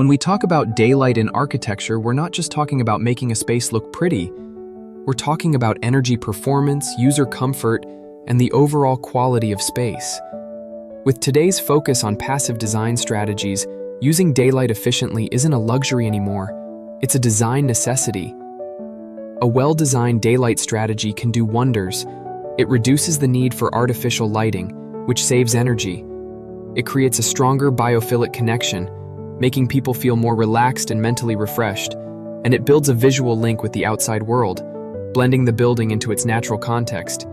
When we talk about daylight in architecture, we're not just talking about making a space look pretty. We're talking about energy performance, user comfort, and the overall quality of space. With today's focus on passive design strategies, using daylight efficiently isn't a luxury anymore. It's a design necessity. A well-designed daylight strategy can do wonders. It reduces the need for artificial lighting, which saves energy. It creates a stronger biophilic connection, making people feel more relaxed and mentally refreshed. And it builds a visual link with the outside world, blending the building into its natural context.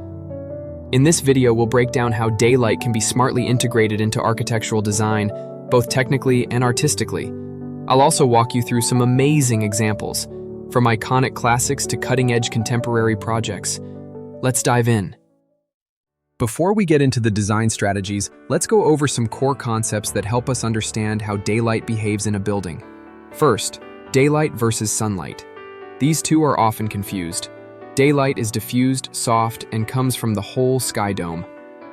In this video, we'll break down how daylight can be smartly integrated into architectural design, both technically and artistically. I'll also walk you through some amazing examples, from iconic classics to cutting-edge contemporary projects. Let's dive in. Before we get into the design strategies, let's go over some core concepts that help us understand how daylight behaves in a building. First, daylight versus sunlight. These two are often confused. Daylight is diffused, soft, and comes from the whole sky dome.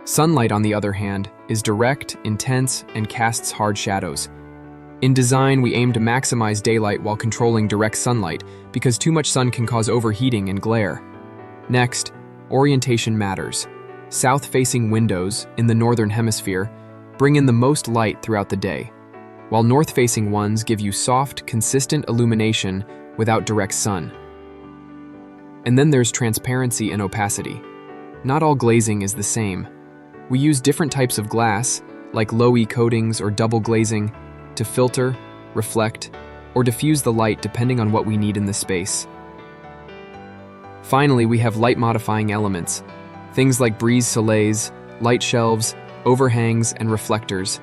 Sunlight, on the other hand, is direct, intense, and casts hard shadows. In design, we aim to maximize daylight while controlling direct sunlight, because too much sun can cause overheating and glare. Next, orientation matters. South-facing windows, in the northern hemisphere, bring in the most light throughout the day, while north-facing ones give you soft, consistent illumination without direct sun. And then there's transparency and opacity. Not all glazing is the same. We use different types of glass, like low-E coatings or double glazing, to filter, reflect, or diffuse the light depending on what we need in the space. Finally, we have light-modifying elements, things like brise-soleils, light shelves, overhangs, and reflectors.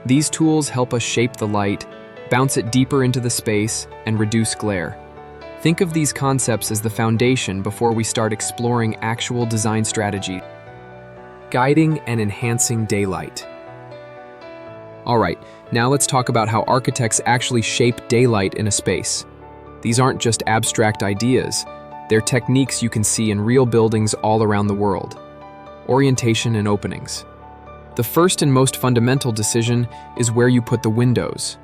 These tools help us shape the light, bounce it deeper into the space, and reduce glare. Think of these concepts as the foundation before we start exploring actual design strategy. Guiding and enhancing daylight. Alright, now let's talk about how architects actually shape daylight in a space. These aren't just abstract ideas. They're techniques you can see in real buildings all around the world. Orientation and openings. The first and most fundamental decision is where you put the windows.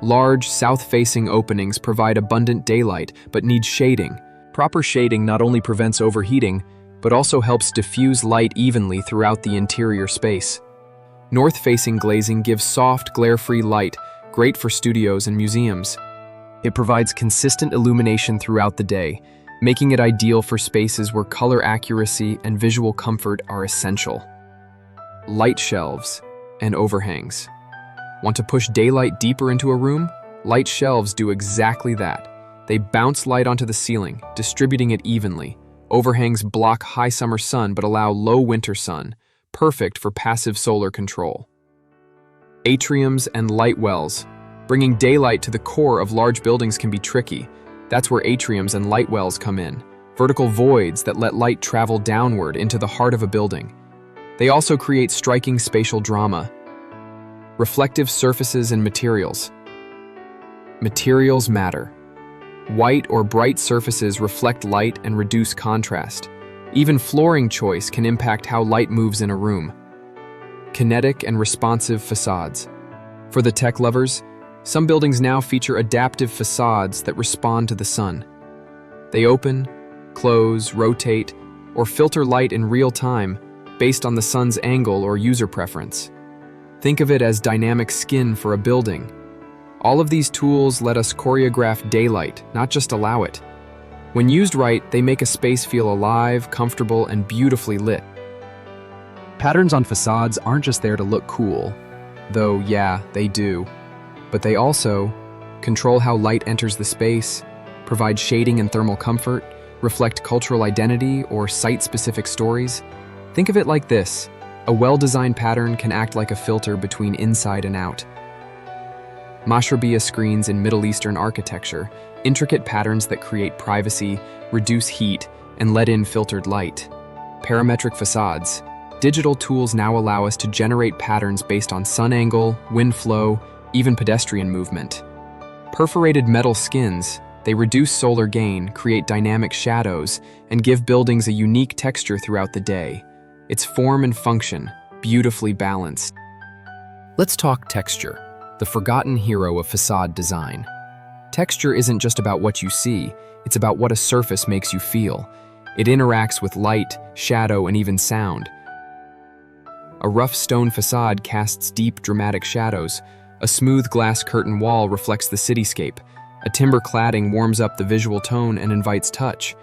Large, south-facing openings provide abundant daylight, but need shading. Proper shading not only prevents overheating, but also helps diffuse light evenly throughout the interior space. North-facing glazing gives soft, glare-free light, great for studios and museums. It provides consistent illumination throughout the day, making it ideal for spaces where color accuracy and visual comfort are essential. Light shelves and overhangs. Want to push daylight deeper into a room? Light shelves do exactly that. They bounce light onto the ceiling, distributing it evenly. Overhangs block high summer sun but allow low winter sun, perfect for passive solar control. Atriums and light wells. Bringing daylight to the core of large buildings can be tricky. That's where atriums and light wells come in, vertical voids that let light travel downward into the heart of a building. They also create striking spatial drama. Reflective surfaces and materials. Materials matter. White or bright surfaces reflect light and reduce contrast. Even flooring choice can impact how light moves in a room. Kinetic and responsive facades. For the tech lovers, some buildings now feature adaptive facades that respond to the sun. They open, close, rotate, or filter light in real time based on the sun's angle or user preference. Think of it as dynamic skin for a building. All of these tools let us choreograph daylight, not just allow it. When used right, they make a space feel alive, comfortable, and beautifully lit. Patterns on facades aren't just there to look cool, though yeah, they do. But they also control how light enters the space, provide shading and thermal comfort, reflect cultural identity or site-specific stories. Think of it like this. A well-designed pattern can act like a filter between inside and out. Mashrabiyah screens in Middle Eastern architecture, intricate patterns that create privacy, reduce heat, and let in filtered light. Parametric facades. Digital tools now allow us to generate patterns based on sun angle, wind flow, even pedestrian movement. Perforated metal skins. They reduce solar gain, create dynamic shadows, and give buildings a unique texture throughout the day. Its form and function, beautifully balanced. Let's talk texture. the forgotten hero of facade design. Texture isn't just about what you see, it's about what a surface makes you feel. It interacts with light, shadow, and even sound. A rough stone facade casts deep, dramatic shadows. A smooth glass curtain wall reflects the cityscape. A timber cladding warms up the visual tone and invites touch.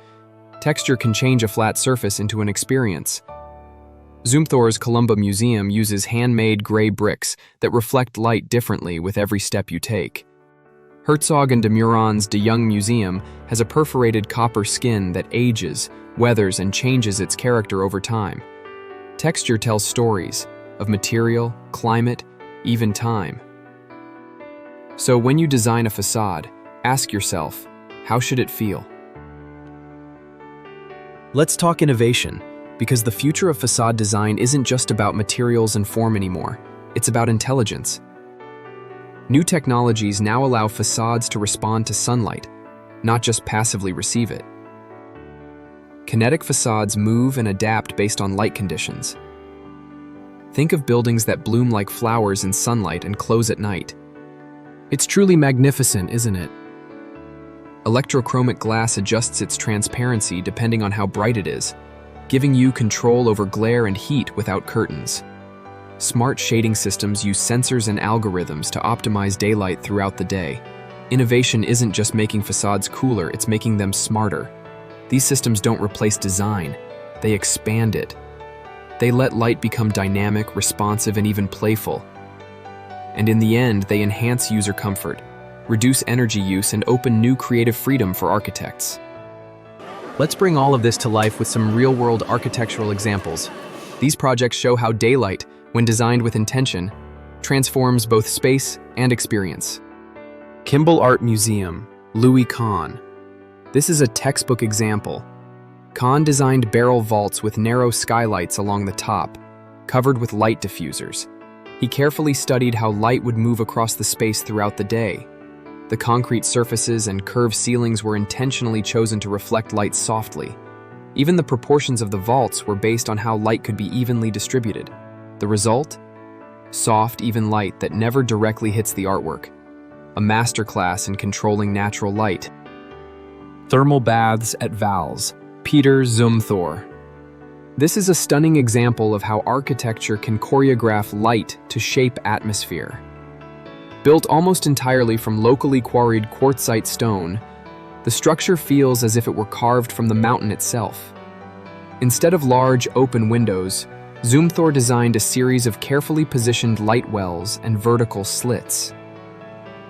Texture can change a flat surface into an experience. Zumthor's Columba Museum uses handmade gray bricks that reflect light differently with every step you take. Herzog and de Meuron's De Young Museum has a perforated copper skin that ages, weathers, and changes its character over time. Texture tells stories of material, climate, even time. So when you design a facade, ask yourself, how should it feel? Let's talk innovation, because the future of facade design isn't just about materials and form anymore. It's about intelligence. New technologies now allow facades to respond to sunlight, not just passively receive it. Kinetic facades move and adapt based on light conditions. Think of buildings that bloom like flowers in sunlight and close at night. It's truly magnificent, isn't it? Electrochromic glass adjusts its transparency depending on how bright it is, giving you control over glare and heat without curtains. Smart shading systems use sensors and algorithms to optimize daylight throughout the day. Innovation isn't just making facades cooler, it's making them smarter. These systems don't replace design, they expand it. They let light become dynamic, responsive, and even playful. And in the end, they enhance user comfort, reduce energy use, and open new creative freedom for architects. Let's bring all of this to life with some real-world architectural examples. These projects show how daylight, when designed with intention, transforms both space and experience. Kimball Art Museum, Louis Kahn. This is a textbook example. Kahn designed barrel vaults with narrow skylights along the top, covered with light diffusers. He carefully studied how light would move across the space throughout the day. The concrete surfaces and curved ceilings were intentionally chosen to reflect light softly. Even the proportions of the vaults were based on how light could be evenly distributed. The result? Soft, even light that never directly hits the artwork. A masterclass in controlling natural light. Thermal baths at Vals, Peter Zumthor. This is a stunning example of how architecture can choreograph light to shape atmosphere. Built almost entirely from locally quarried quartzite stone, the structure feels as if it were carved from the mountain itself. Instead of large, open windows, Zumthor designed a series of carefully positioned light wells and vertical slits.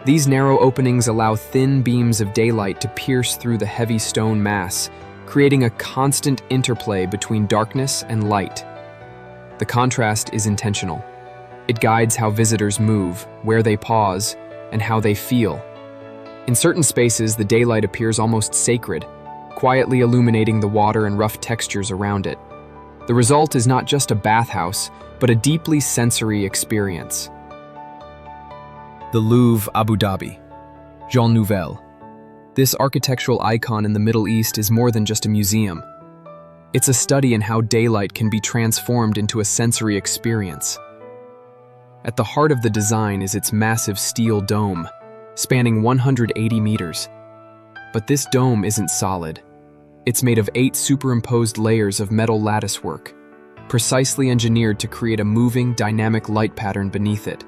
These narrow openings allow thin beams of daylight to pierce through the heavy stone mass, creating a constant interplay between darkness and light. The contrast is intentional. It guides how visitors move, where they pause, and how they feel. In certain spaces, the daylight appears almost sacred, quietly illuminating the water and rough textures around it. The result is not just a bathhouse, but a deeply sensory experience. The Louvre, Abu Dhabi. Jean Nouvel. This architectural icon in the Middle East is more than just a museum. It's a study in how daylight can be transformed into a sensory experience. At the heart of the design is its massive steel dome, spanning 180 meters. But this dome isn't solid. It's made of 8 superimposed layers of metal latticework, precisely engineered to create a moving, dynamic light pattern beneath it.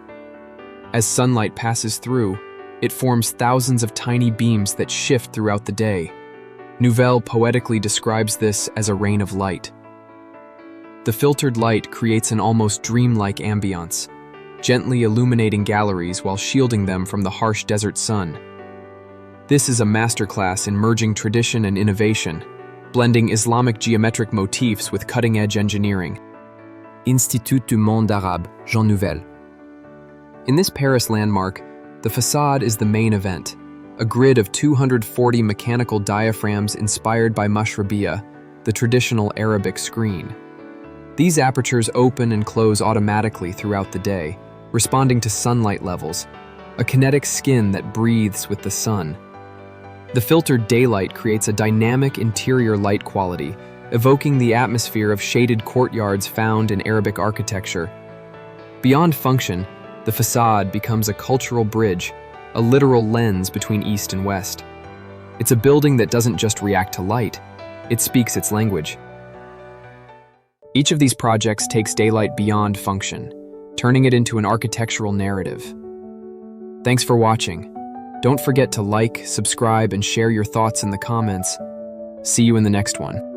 As sunlight passes through, it forms thousands of tiny beams that shift throughout the day. Nouvel poetically describes this as a rain of light. The filtered light creates an almost dreamlike ambiance, gently illuminating galleries while shielding them from the harsh desert sun. This is a masterclass in merging tradition and innovation, blending Islamic geometric motifs with cutting-edge engineering. Institut du Monde Arabe, Jean Nouvel. In this Paris landmark, the facade is the main event, a grid of 240 mechanical diaphragms inspired by mashrabiyya, the traditional Arabic screen. These apertures open and close automatically throughout the day, responding to sunlight levels, a kinetic skin that breathes with the sun. The filtered daylight creates a dynamic interior light quality, evoking the atmosphere of shaded courtyards found in Arabic architecture. Beyond function, The facade becomes a cultural bridge, a literal lens between East and West. It's a building that doesn't just react to light, it speaks its language. Each of these projects takes daylight beyond function, turning it into an architectural narrative. Thanks for watching. Don't forget to like, subscribe, and share your thoughts in the comments. See you in the next one.